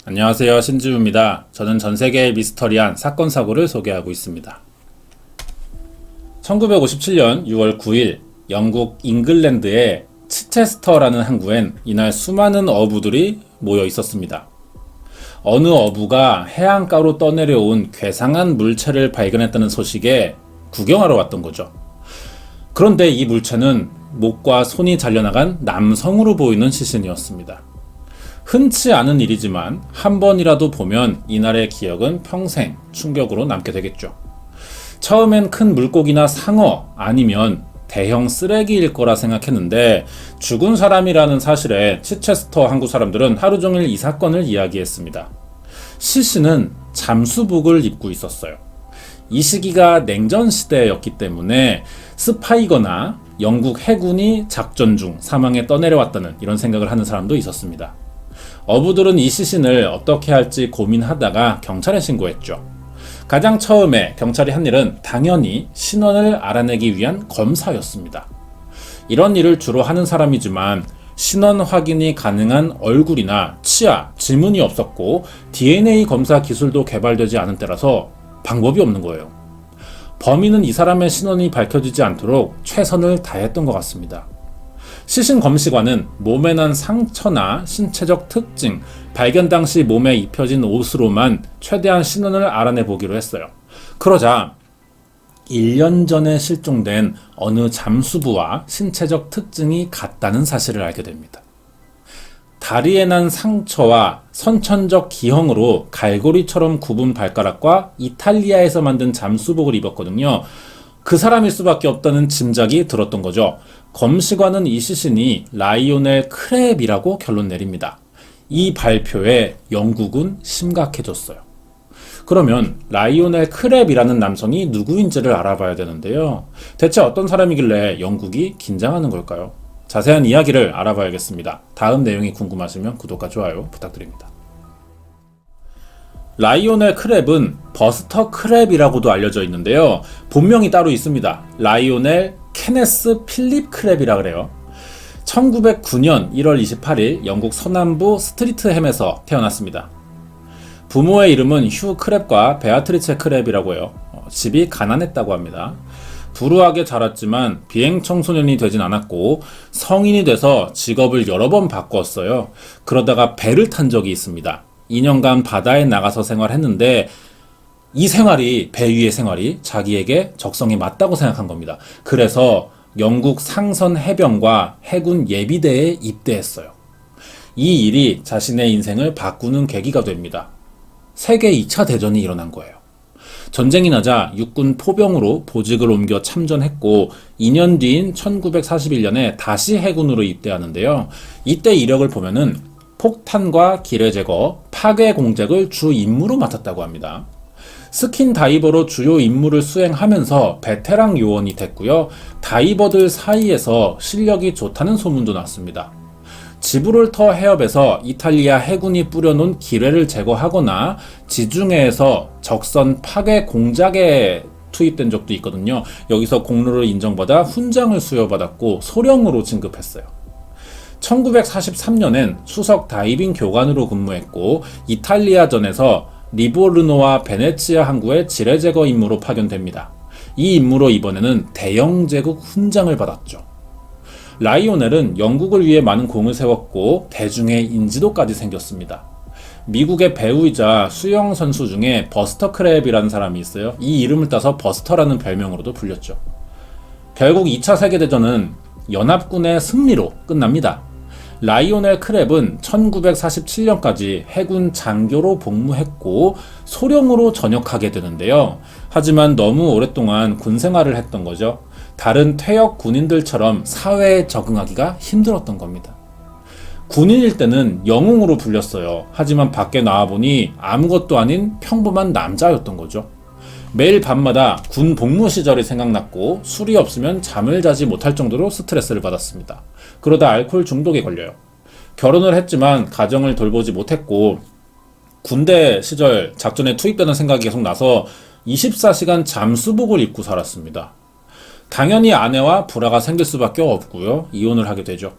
안녕하세요, 신지우입니다. 저는 전세계의 미스터리한 사건 사고를 소개하고 있습니다. 1957년 6월 9일 영국 잉글랜드의 치체스터라는 항구엔 이날 수많은 어부들이 모여 있었습니다. 어느 어부가 해안가로 떠내려온 괴상한 물체를 발견했다는 소식에 구경하러 왔던 거죠. 그런데 이 물체는 목과 손이 잘려나간 남성으로 보이는 시신이었습니다. 흔치 않은 일이지만 한 번이라도 보면 이날의 기억은 평생 충격으로 남게 되겠죠. 처음엔 큰 물고기나 상어 아니면 대형 쓰레기일 거라 생각했는데 죽은 사람이라는 사실에 치체스터 항구 사람들은 하루 종일 이 사건을 이야기했습니다. 시신은 잠수복을 입고 있었어요. 이 시기가 냉전 시대였기 때문에 스파이거나 영국 해군이 작전 중 사망에 떠내려왔다는 이런 생각을 하는 사람도 있었습니다. 어부들은 이 시신을 어떻게 할지 고민하다가 경찰에 신고했죠. 가장 처음에 경찰이 한 일은 당연히 신원을 알아내기 위한 검사였습니다. 이런 일을 주로 하는 사람이지만 신원 확인이 가능한 얼굴이나 치아, 지문이 없었고 DNA 검사 기술도 개발되지 않은 때라서 방법이 없는 거예요. 범인은 이 사람의 신원이 밝혀지지 않도록 최선을 다했던 것 같습니다. 시신 검시관은 몸에 난 상처나 신체적 특징, 발견 당시 몸에 입혀진 옷으로만 최대한 신원을 알아내 보기로 했어요. 그러자 1년 전에 실종된 어느 잠수부와 신체적 특징이 같다는 사실을 알게 됩니다. 다리에 난 상처와 선천적 기형으로 갈고리처럼 굽은 발가락과 이탈리아에서 만든 잠수복을 입었거든요. 그 사람일 수밖에 없다는 짐작이 들었던 거죠. 검시관은 이 시신이 라이오넬 크랩이라고 결론 내립니다. 이 발표에 영국은 심각해졌어요. 그러면 라이오넬 크랩이라는 남성이 누구인지를 알아봐야 되는데요. 대체 어떤 사람이길래 영국이 긴장하는 걸까요? 자세한 이야기를 알아봐야겠습니다. 다음 내용이 궁금하시면 구독과 좋아요 부탁드립니다. 라이오넬 크랩은 버스터 크랩이라고도 알려져 있는데요. 본명이 따로 있습니다. 라이오넬 케네스 필립 크랩이라 그래요. 1909년 1월 28일 영국 서남부 스트리트햄에서 태어났습니다. 부모의 이름은 휴 크랩과 베아트리체 크랩이라고 해요. 집이 가난했다고 합니다. 불우하게 자랐지만 비행 청소년이 되진 않았고 성인이 돼서 직업을 여러 번 바꿨어요. 그러다가 배를 탄 적이 있습니다. 2년간 바다에 나가서 생활했는데 이 생활이, 배 위의 생활이 자기에게 적성에 맞다고 생각한 겁니다. 그래서 영국 상선 해병과 해군 예비대에 입대했어요. 이 일이 자신의 인생을 바꾸는 계기가 됩니다. 세계 2차 대전이 일어난 거예요. 전쟁이 나자 육군 포병으로 보직을 옮겨 참전했고 2년 뒤인 1941년에 다시 해군으로 입대하는데요. 이때 이력을 보면은 폭탄과 기뢰 제거, 파괴 공작을 주 임무로 맡았다고 합니다. 스킨 다이버로 주요 임무를 수행하면서 베테랑 요원이 됐고요. 다이버들 사이에서 실력이 좋다는 소문도 났습니다. 지브롤터 해협에서 이탈리아 해군이 뿌려놓은 기뢰를 제거하거나 지중해에서 적선 파괴 공작에 투입된 적도 있거든요. 여기서 공로를 인정받아 훈장을 수여받았고 소령으로 진급했어요. 1943년엔 수석 다이빙 교관으로 근무했고 이탈리아전에서 리보르노와 베네치아 항구의 지뢰 제거 임무로 파견됩니다. 이 임무로 이번에는 대영 제국 훈장을 받았죠. 라이오넬은 영국을 위해 많은 공을 세웠고 대중의 인지도까지 생겼습니다. 미국의 배우이자 수영 선수 중에 버스터 크랩이라는 사람이 있어요. 이 이름을 따서 버스터라는 별명으로도 불렸죠. 결국 2차 세계대전은 연합군의 승리로 끝납니다. 라이오넬 크랩은 1947년까지 해군 장교로 복무했고 소령으로 전역하게 되는데요. 하지만 너무 오랫동안 군 생활을 했던 거죠. 다른 퇴역 군인들처럼 사회에 적응하기가 힘들었던 겁니다. 군인일 때는 영웅으로 불렸어요. 하지만 밖에 나와보니 아무것도 아닌 평범한 남자였던 거죠. 매일 밤마다 군 복무 시절이 생각났고 술이 없으면 잠을 자지 못할 정도로 스트레스를 받았습니다. 그러다 알코올 중독에 걸려요. 결혼을 했지만 가정을 돌보지 못했고 군대 시절 작전에 투입되는 생각이 계속 나서 24시간 잠수복을 입고 살았습니다. 당연히 아내와 불화가 생길 수밖에 없고요. 이혼을 하게 되죠.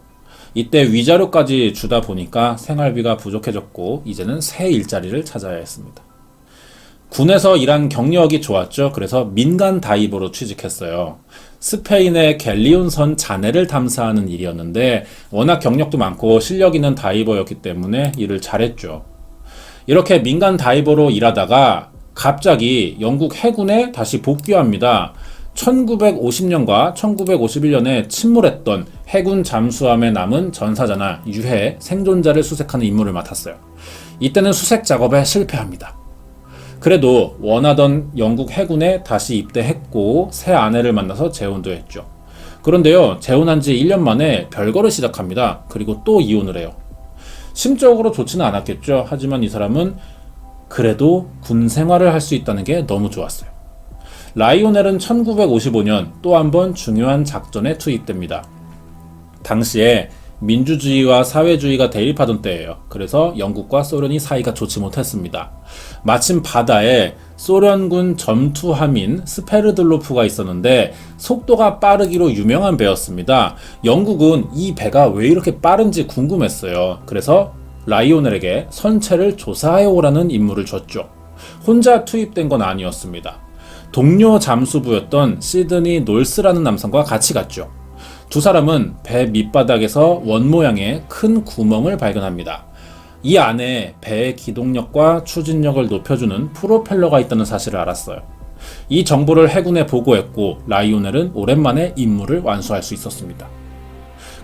이때 위자료까지 주다 보니까 생활비가 부족해졌고 이제는 새 일자리를 찾아야 했습니다. 군에서 일한 경력이 좋았죠. 그래서 민간 다이버로 취직했어요. 스페인의 갤리온선 잔해를 탐사하는 일이었는데 워낙 경력도 많고 실력 있는 다이버였기 때문에 일을 잘했죠. 이렇게 민간 다이버로 일하다가 갑자기 영국 해군에 다시 복귀합니다. 1950년과 1951년에 침몰했던 해군 잠수함에 남은 전사자나 유해, 생존자를 수색하는 임무를 맡았어요. 이때는 수색 작업에 실패합니다. 그래도 원하던 영국 해군에 다시 입대했고 새 아내를 만나서 재혼도 했죠. 그런데요, 재혼한 지 1년 만에 별거를 시작합니다. 그리고 또 이혼을 해요. 심적으로 좋지는 않았겠죠. 하지만 이 사람은 그래도 군 생활을 할 수 있다는 게 너무 좋았어요. 라이오넬은 1955년 또 한 번 중요한 작전에 투입됩니다. 당시에 민주주의와 사회주의가 대립하던 때예요. 그래서 영국과 소련이 사이가 좋지 못했습니다. 마침 바다에 소련군 전투함인 스페르들로프가 있었는데 속도가 빠르기로 유명한 배였습니다. 영국은 이 배가 왜 이렇게 빠른지 궁금했어요. 그래서 라이오넬에게 선체를 조사해 오라는 임무를 줬죠. 혼자 투입된 건 아니었습니다. 동료 잠수부였던 시드니 놀스라는 남성과 같이 갔죠. 두 사람은 배 밑바닥에서 원 모양의 큰 구멍을 발견합니다. 이 안에 배의 기동력과 추진력을 높여주는 프로펠러가 있다는 사실을 알았어요. 이 정보를 해군에 보고했고 라이오넬은 오랜만에 임무를 완수할 수 있었습니다.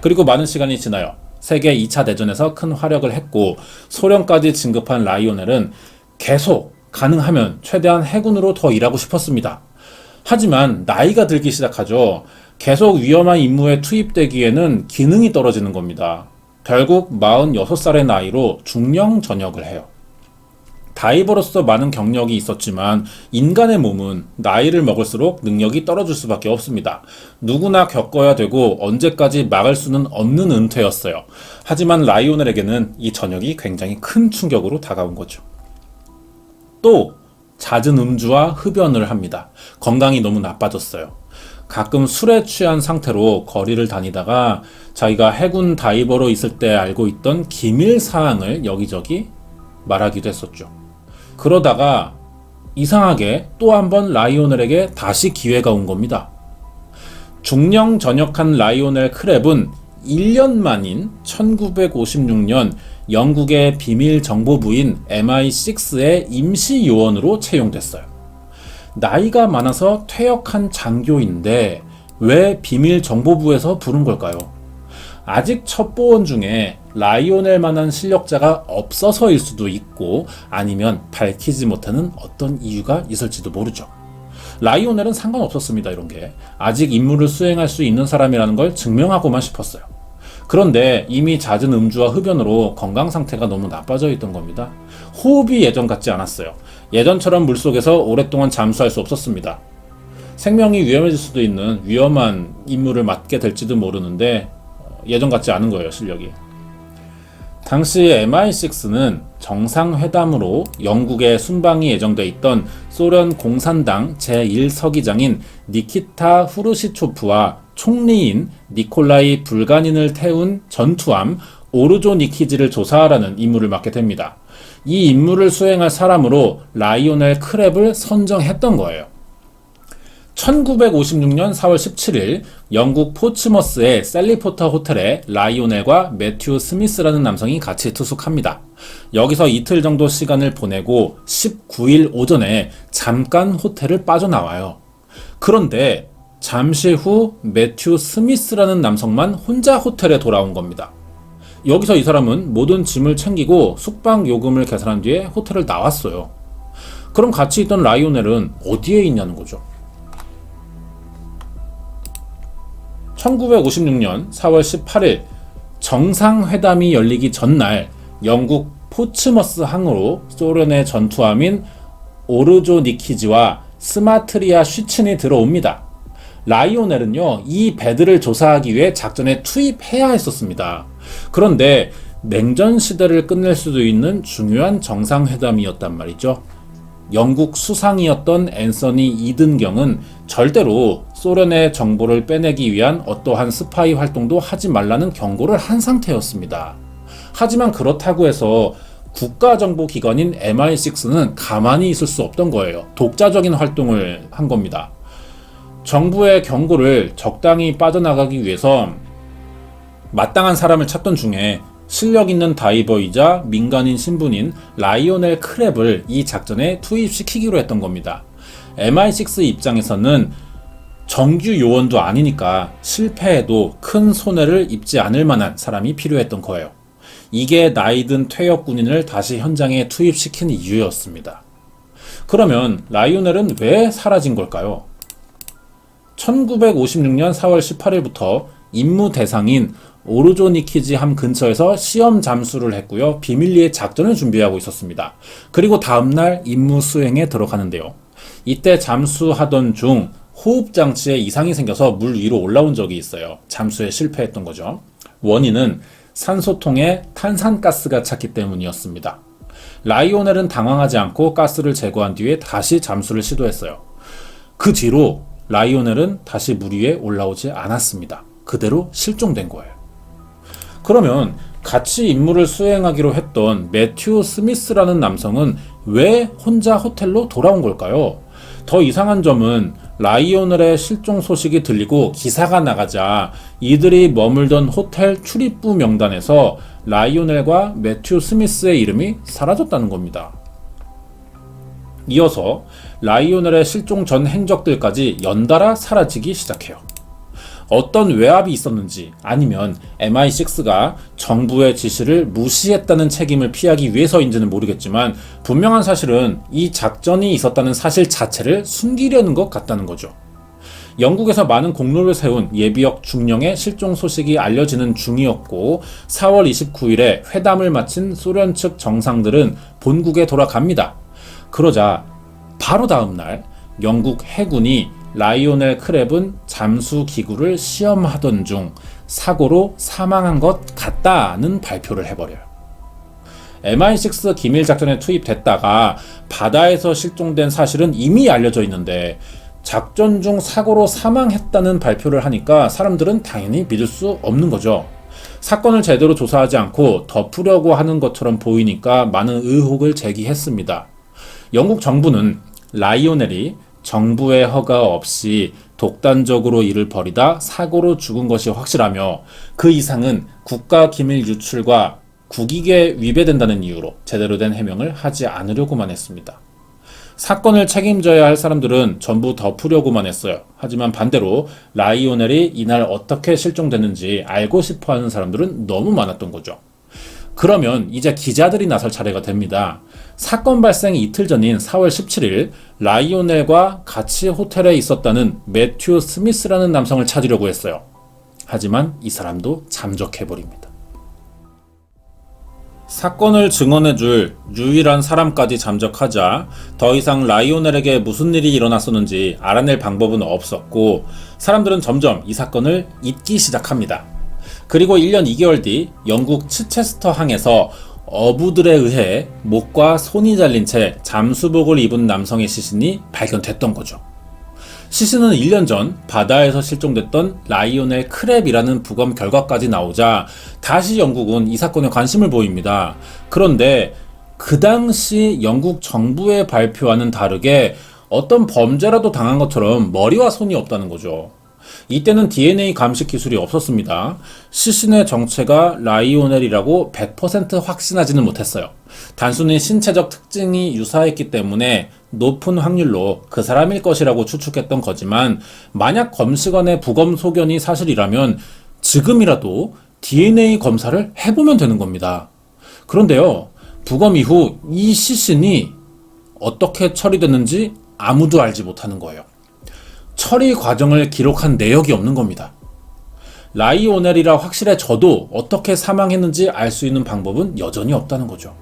그리고 많은 시간이 지나요. 세계 2차 대전에서 큰 활약을 했고 소련까지 진급한 라이오넬은 계속 가능하면 최대한 해군으로 더 일하고 싶었습니다. 하지만 나이가 들기 시작하죠. 계속 위험한 임무에 투입되기에는 기능이 떨어지는 겁니다. 결국 46살의 나이로 중령 전역을 해요. 다이버로서 많은 경력이 있었지만 인간의 몸은 나이를 먹을수록 능력이 떨어질 수밖에 없습니다. 누구나 겪어야 되고 언제까지 막을 수는 없는 은퇴였어요. 하지만 라이오넬에게는 이 전역이 굉장히 큰 충격으로 다가온 거죠. 또 잦은 음주와 흡연을 합니다. 건강이 너무 나빠졌어요. 가끔 술에 취한 상태로 거리를 다니다가 자기가 해군 다이버로 있을 때 알고 있던 기밀 사항을 여기저기 말하기도 했었죠. 그러다가 이상하게 또 한 번 라이오넬에게 다시 기회가 온 겁니다. 중령 전역한 라이오넬 크랩은 1년 만인 1956년 영국의 비밀 정보부인 MI6의 임시 요원으로 채용됐어요. 나이가 많아서 퇴역한 장교인데 왜 비밀 정보부에서 부른 걸까요? 아직 첩보원 중에 라이오넬만한 실력자가 없어서일 수도 있고 아니면 밝히지 못하는 어떤 이유가 있을지도 모르죠. 라이오넬은 상관없었습니다. 이런 게 아직 임무를 수행할 수 있는 사람이라는 걸 증명하고만 싶었어요. 그런데 이미 잦은 음주와 흡연으로 건강 상태가 너무 나빠져 있던 겁니다. 호흡이 예전 같지 않았어요. 예전처럼 물속에서 오랫동안 잠수할 수 없었습니다. 생명이 위험해질 수도 있는 위험한 임무를 맡게 될지도 모르는데 예전 같지 않은 거예요, 실력이. 당시 MI6는 정상회담으로 영국의 순방이 예정돼 있던 소련 공산당 제1서기장인 니키타 후르시초프와 총리인 니콜라이 불가닌을 태운 전투함 오르조니키지를 조사하라는 임무를 맡게 됩니다. 이 임무를 수행할 사람으로 라이오넬 크랩을 선정했던 거예요. 1956년 4월 17일 영국 포츠머스의 셀리포터 호텔에 라이오넬과 매튜 스미스라는 남성이 같이 투숙합니다. 여기서 이틀 정도 시간을 보내고 19일 오전에 잠깐 호텔을 빠져나와요. 그런데 잠시 후 매튜 스미스라는 남성만 혼자 호텔에 돌아온 겁니다. 여기서 이 사람은 모든 짐을 챙기고 숙박 요금을 계산한 뒤에 호텔을 나왔어요. 그럼 같이 있던 라이오넬은 어디에 있냐는 거죠. 1956년 4월 18일 정상회담이 열리기 전날 영국 포츠머스 항으로 소련의 전투함인 오르조니키지와 스마트리아 슈친이 들어옵니다. 라이오넬은요, 이 배들을 조사하기 위해 작전에 투입해야 했었습니다. 그런데 냉전 시대를 끝낼 수도 있는 중요한 정상회담이었단 말이죠. 영국 수상이었던 앤서니 이든경은 절대로 소련의 정보를 빼내기 위한 어떠한 스파이 활동도 하지 말라는 경고를 한 상태였습니다. 하지만 그렇다고 해서 국가정보기관인 MI6는 가만히 있을 수 없던 거예요. 독자적인 활동을 한 겁니다. 정부의 경고를 적당히 빠져나가기 위해서 마땅한 사람을 찾던 중에 실력 있는 다이버이자 민간인 신분인 라이오넬 크랩을 이 작전에 투입시키기로 했던 겁니다. MI6 입장에서는 정규 요원도 아니니까 실패해도 큰 손해를 입지 않을 만한 사람이 필요했던 거예요. 이게 나이든 퇴역 군인을 다시 현장에 투입시킨 이유였습니다. 그러면 라이오넬은 왜 사라진 걸까요? 1956년 4월 18일부터 임무 대상인 오르조니키지 함 근처에서 시험 잠수를 했고요. 비밀리에 작전을 준비하고 있었습니다. 그리고 다음날 임무 수행에 들어가는데요. 이때 잠수하던 중 호흡장치에 이상이 생겨서 물 위로 올라온 적이 있어요. 잠수에 실패했던 거죠. 원인은 산소통에 탄산가스가 찼기 때문이었습니다. 라이오넬은 당황하지 않고 가스를 제거한 뒤에 다시 잠수를 시도했어요. 그 뒤로 라이오넬은 다시 물 위에 올라오지 않았습니다. 그대로 실종된 거예요. 그러면 같이 임무를 수행하기로 했던 매튜 스미스라는 남성은 왜 혼자 호텔로 돌아온 걸까요? 더 이상한 점은 라이오넬의 실종 소식이 들리고 기사가 나가자 이들이 머물던 호텔 출입부 명단에서 라이오넬과 매튜 스미스의 이름이 사라졌다는 겁니다. 이어서 라이오넬의 실종 전 행적들까지 연달아 사라지기 시작해요. 어떤 외압이 있었는지 아니면 MI6가 정부의 지시를 무시했다는 책임을 피하기 위해서인지는 모르겠지만 분명한 사실은 이 작전이 있었다는 사실 자체를 숨기려는 것 같다는 거죠. 영국에서 많은 공로를 세운 예비역 중령의 실종 소식이 알려지는 중이었고 4월 29일에 회담을 마친 소련 측 정상들은 본국에 돌아갑니다. 그러자 바로 다음 날 영국 해군이 라이오넬 크랩은 잠수 기구를 시험하던 중 사고로 사망한 것 같다는 발표를 해버려요. MI6 기밀작전에 투입됐다가 바다에서 실종된 사실은 이미 알려져 있는데 작전 중 사고로 사망했다는 발표를 하니까 사람들은 당연히 믿을 수 없는 거죠. 사건을 제대로 조사하지 않고 덮으려고 하는 것처럼 보이니까 많은 의혹을 제기했습니다. 영국 정부는 라이오넬이 정부의 허가 없이 독단적으로 일을 벌이다 사고로 죽은 것이 확실하며 그 이상은 국가기밀 유출과 국익에 위배된다는 이유로 제대로 된 해명을 하지 않으려고만 했습니다. 사건을 책임져야 할 사람들은 전부 덮으려고만 했어요. 하지만 반대로 라이오넬이 이날 어떻게 실종됐는지 알고 싶어하는 사람들은 너무 많았던 거죠. 그러면 이제 기자들이 나설 차례가 됩니다. 사건 발생 이틀 전인 4월 17일 라이오넬과 같이 호텔에 있었다는 매튜 스미스라는 남성을 찾으려고 했어요. 하지만 이 사람도 잠적해버립니다. 사건을 증언해줄 유일한 사람까지 잠적하자 더 이상 라이오넬에게 무슨 일이 일어났었는지 알아낼 방법은 없었고 사람들은 점점 이 사건을 잊기 시작합니다. 그리고 1년 2개월 뒤 영국 치체스터 항에서 어부들에 의해 목과 손이 잘린 채 잠수복을 입은 남성의 시신이 발견됐던 거죠. 시신은 1년 전 바다에서 실종됐던 라이오넬 크랩이라는 부검 결과까지 나오자 다시 영국은 이 사건에 관심을 보입니다. 그런데 그 당시 영국 정부의 발표와는 다르게 어떤 범죄라도 당한 것처럼 머리와 손이 없다는 거죠. 이때는 DNA 감식 기술이 없었습니다. 시신의 정체가 라이오넬이라고 100% 확신하지는 못했어요. 단순히 신체적 특징이 유사했기 때문에 높은 확률로 그 사람일 것이라고 추측했던 거지만 만약 검시관의 부검 소견이 사실이라면 지금이라도 DNA 검사를 해보면 되는 겁니다. 그런데요, 부검 이후 이 시신이 어떻게 처리됐는지 아무도 알지 못하는 거예요. 처리 과정을 기록한 내역이 없는 겁니다. 라이오넬이라 확실해져도 어떻게 사망했는지 알 수 있는 방법은 여전히 없다는 거죠.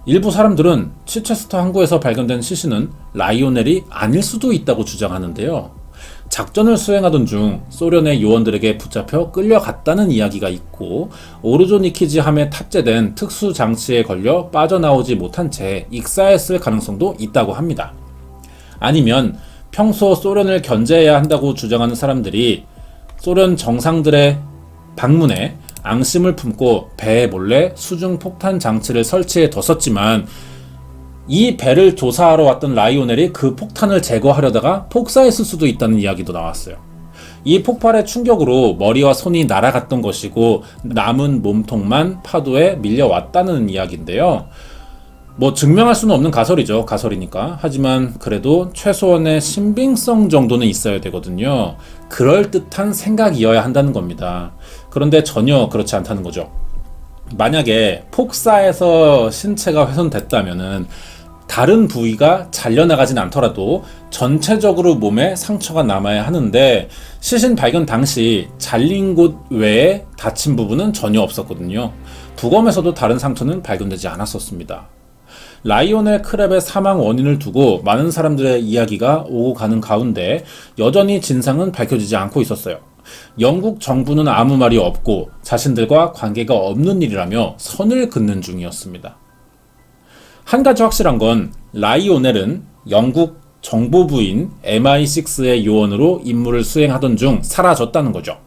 일부 사람들은 치체스터 항구에서 발견된 시신은 라이오넬이 아닐 수도 있다고 주장하는데요. 작전을 수행하던 중 소련의 요원들에게 붙잡혀 끌려갔다는 이야기가 있고, 오르조니키지 함에 탑재된 특수 장치에 걸려 빠져나오지 못한 채 익사했을 가능성도 있다고 합니다. 아니면 평소 소련을 견제해야 한다고 주장하는 사람들이 소련 정상들의 방문에 앙심을 품고 배에 몰래 수중 폭탄 장치를 설치해 뒀었지만, 이 배를 조사하러 왔던 라이오넬이 그 폭탄을 제거하려다가 폭사했을 수도 있다는 이야기도 나왔어요. 이 폭발의 충격으로 머리와 손이 날아갔던 것이고 남은 몸통만 파도에 밀려왔다는 이야기인데요. 증명할 수는 없는 가설이죠. 가설이니까. 하지만 그래도 최소한의 신빙성 정도는 있어야 되거든요. 그럴듯한 생각이어야 한다는 겁니다. 그런데 전혀 그렇지 않다는 거죠. 만약에 폭사해서 신체가 훼손됐다면은 다른 부위가 잘려나가진 않더라도 전체적으로 몸에 상처가 남아야 하는데, 시신 발견 당시 잘린 곳 외에 다친 부분은 전혀 없었거든요. 부검에서도 다른 상처는 발견되지 않았었습니다. 라이오넬 크랩의 사망 원인을 두고 많은 사람들의 이야기가 오고 가는 가운데 여전히 진상은 밝혀지지 않고 있었어요. 영국 정부는 아무 말이 없고 자신들과 관계가 없는 일이라며 선을 긋는 중이었습니다. 한 가지 확실한 건 라이오넬은 영국 정보부인 MI6의 요원으로 임무를 수행하던 중 사라졌다는 거죠.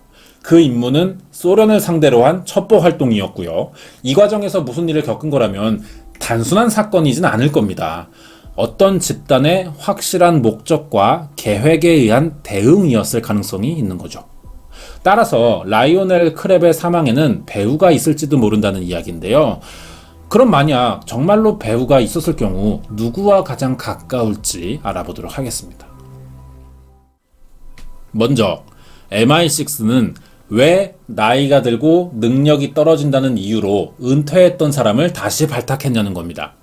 그 임무는 소련을 상대로 한 첩보 활동이었고요. 이 과정에서 무슨 일을 겪은 거라면 단순한 사건이진 않을 겁니다. 어떤 집단의 확실한 목적과 계획에 의한 대응이었을 가능성이 있는 거죠. 따라서 라이오넬 크랩의 사망에는 배후가 있을지도 모른다는 이야기인데요. 그럼 만약 정말로 배후가 있었을 경우 누구와 가장 가까울지 알아보도록 하겠습니다. 먼저 MI6는 왜 나이가 들고 능력이 떨어진다는 이유로 은퇴했던 사람을 다시 발탁했냐는 겁니다.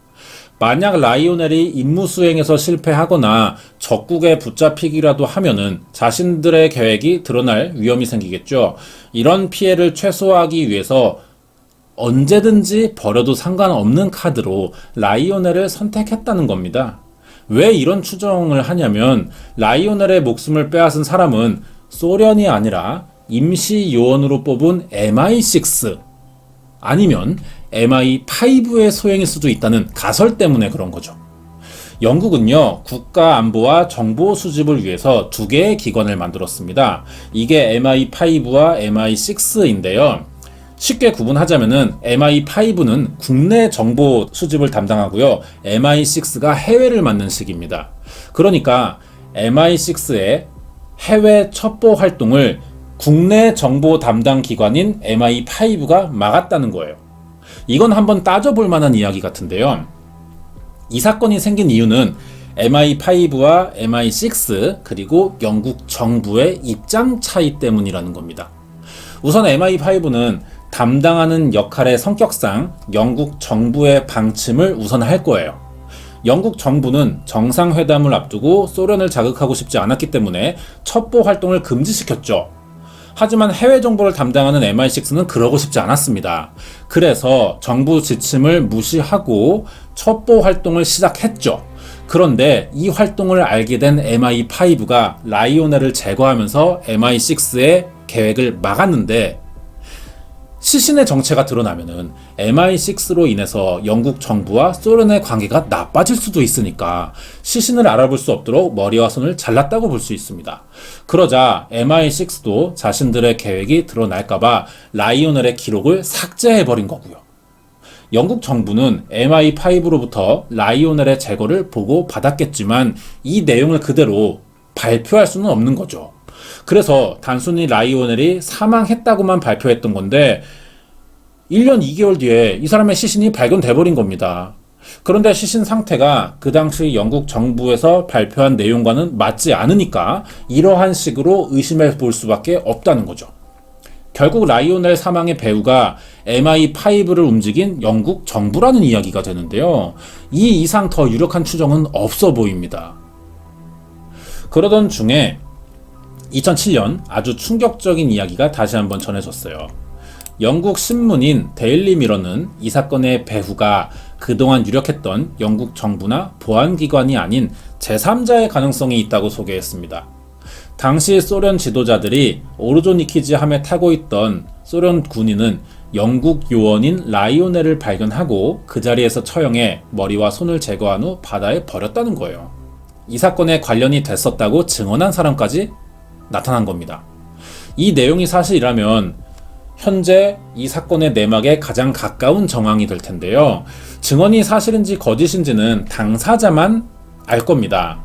만약 라이오넬이 임무 수행에서 실패하거나 적국에 붙잡히기라도 하면은 자신들의 계획이 드러날 위험이 생기겠죠. 이런 피해를 최소화하기 위해서 언제든지 버려도 상관없는 카드로 라이오넬을 선택했다는 겁니다. 왜 이런 추정을 하냐면, 라이오넬의 목숨을 빼앗은 사람은 소련이 아니라 임시 요원으로 뽑은 MI6 아니면 MI5의 소행일 수도 있다는 가설 때문에 그런 거죠. 영국은요, 국가 안보와 정보 수집을 위해서 두 개의 기관을 만들었습니다. 이게 MI5와 MI6인데요. 쉽게 구분하자면은 MI5는 국내 정보 수집을 담당하고요, MI6가 해외를 맡는 식입니다. 그러니까 MI6의 해외 첩보 활동을 국내 정보 담당 기관인 MI5가 막았다는 거예요. 이건 한번 따져볼 만한 이야기 같은데요. 이 사건이 생긴 이유는 MI5와 MI6 그리고 영국 정부의 입장 차이 때문이라는 겁니다. 우선 MI5는 담당하는 역할의 성격상 영국 정부의 방침을 우선 할 거예요. 영국 정부는 정상회담을 앞두고 소련을 자극하고 싶지 않았기 때문에 첩보 활동을 금지시켰죠. 하지만 해외 정보를 담당하는 MI6는 그러고 싶지 않았습니다. 그래서 정부 지침을 무시하고 첩보 활동을 시작했죠. 그런데 이 활동을 알게 된 MI5가 라이오넬을 제거하면서 MI6의 계획을 막았는데, 시신의 정체가 드러나면은 MI6로 인해서 영국 정부와 소련의 관계가 나빠질 수도 있으니까 시신을 알아볼 수 없도록 머리와 손을 잘랐다고 볼 수 있습니다. 그러자 MI6도 자신들의 계획이 드러날까봐 라이오넬의 기록을 삭제해버린 거고요. 영국 정부는 MI5로부터 라이오넬의 제거를 보고받았겠지만 이 내용을 그대로 발표할 수는 없는 거죠. 그래서 단순히 라이오넬이 사망했다고만 발표했던 건데 1년 2개월 뒤에 이 사람의 시신이 발견돼버린 겁니다. 그런데 시신 상태가 그 당시 영국 정부에서 발표한 내용과는 맞지 않으니까 이러한 식으로 의심해 볼 수밖에 없다는 거죠. 결국 라이오넬 사망의 배후가 MI5를 움직인 영국 정부라는 이야기가 되는데요. 이 이상 더 유력한 추정은 없어 보입니다. 그러던 중에 2007년 아주 충격적인 이야기가 다시 한번 전해졌어요. 영국 신문인 데일리 미러는 이 사건의 배후가 그동안 유력했던 영국 정부나 보안기관이 아닌 제3자의 가능성이 있다고 소개했습니다. 당시 소련 지도자들이 오르조니키지 함에 타고 있던 소련 군인은 영국 요원인 라이오넬을 발견하고 그 자리에서 처형해 머리와 손을 제거한 후 바다에 버렸다는 거예요. 이 사건에 관련이 됐었다고 증언한 사람까지 나타난 겁니다. 이 내용이 사실이라면 현재 이 사건의 내막에 가장 가까운 정황이 될 텐데요. 증언이 사실인지 거짓인지는 당사자만 알 겁니다.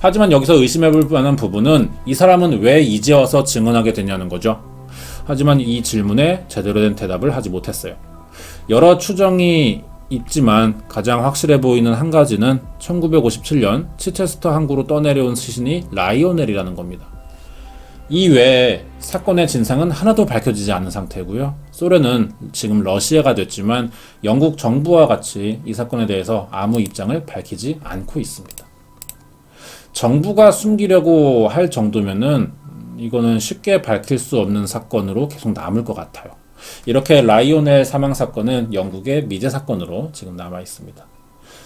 하지만 여기서 의심해볼 만한 부분은 이 사람은 왜 이제 와서 증언하게 되냐는 거죠. 하지만 이 질문에 제대로 된 대답을 하지 못했어요. 여러 추정이 있지만 가장 확실해 보이는 한 가지는 1957년 치체스터 항구로 떠내려온 시신이 라이오넬이라는 겁니다. 이 외에 사건의 진상은 하나도 밝혀지지 않은 상태고요. 소련은 지금 러시아가 됐지만 영국 정부와 같이 이 사건에 대해서 아무 입장을 밝히지 않고 있습니다. 정부가 숨기려고 할 정도면은 이거는 쉽게 밝힐 수 없는 사건으로 계속 남을 것 같아요. 이렇게 라이오넬 사망 사건은 영국의 미제 사건으로 지금 남아 있습니다.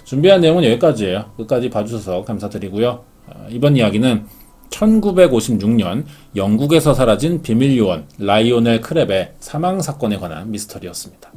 준비한 내용은 여기까지예요. 끝까지 봐주셔서 감사드리고요. 이번 이야기는 1956년 영국에서 사라진 비밀요원 라이오넬 크랩의 사망 사건에 관한 미스터리였습니다.